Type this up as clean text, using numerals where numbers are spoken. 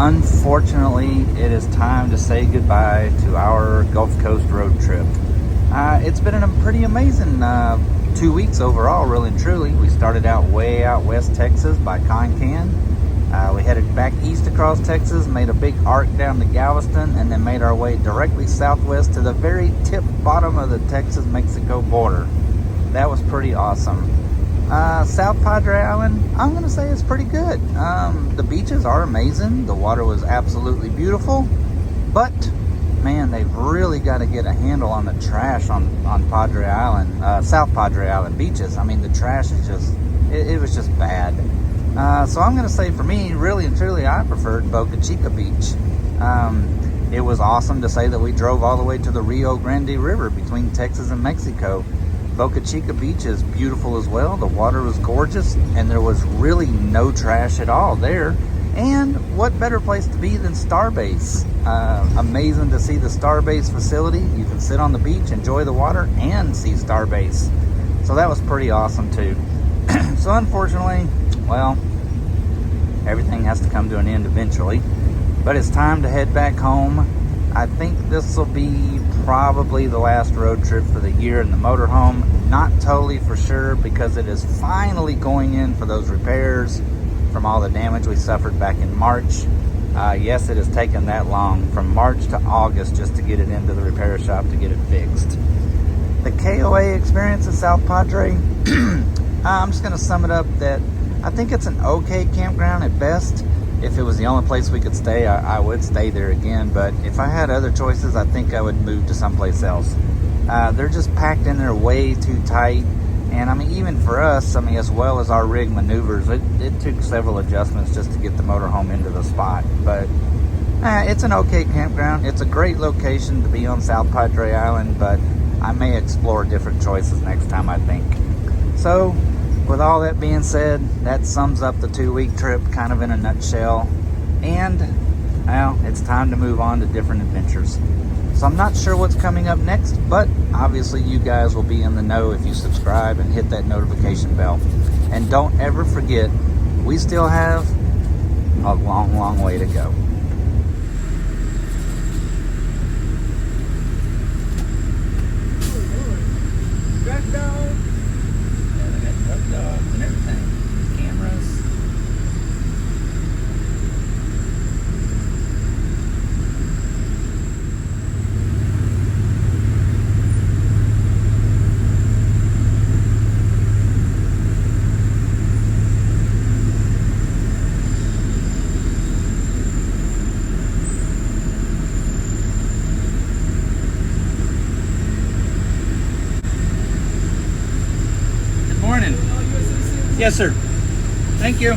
unfortunately, it is time to say goodbye to our Gulf Coast road trip. It's been a pretty amazing 2 weeks overall, really and truly. We started out way out west Texas by Concan. We headed back east across Texas, made a big arc down to Galveston, and then made our way directly southwest to the very tip bottom of the Texas-Mexico border. That was pretty awesome. South Padre Island, I'm going to say it's pretty good. The beaches are amazing. The water was absolutely beautiful. But, man, they've really got to get a handle on the trash on Padre Island, South Padre Island beaches. I mean, the trash is just, it was just bad. So I'm going to say for me, really and truly, I preferred Boca Chica Beach. It was awesome to say that we drove all the way to the Rio Grande River between Texas and Mexico. Boca Chica Beach is beautiful as well. The water was gorgeous, and there was really no trash at all there. And what better place to be than Starbase? Amazing to see the Starbase facility. You can sit on the beach, enjoy the water, and see Starbase. So that was pretty awesome too. So unfortunately, well, everything has to come to an end eventually. But it's time to head back home. I think this will be probably the last road trip for the year in the motorhome. Not totally for sure, because it is finally going in for those repairs from all the damage we suffered back in March. Yes, it has taken that long, from March to August, just to get it into the repair shop to get it fixed. The KOA experience at South Padre, I'm just going to sum it up that I think it's an okay campground at best. If it was the only place we could stay, I would stay there again. But if I had other choices, I think I would move to someplace else. They're just packed in there way too tight. And I mean, even for us, I mean, as well as our rig maneuvers, it took several adjustments just to get the motorhome into the spot. But it's an okay campground. It's a great location to be on South Padre Island, but I may explore different choices next time, I think. So, with all that being said, that sums up the 2-week trip kind of in a nutshell. And, well, it's time to move on to different adventures. So I'm not sure what's coming up next, but obviously you guys will be in the know if you subscribe and hit that notification bell. And don't ever forget, we still have a long, long way to go. And everything, cameras. Good morning. Yes, sir. Thank you.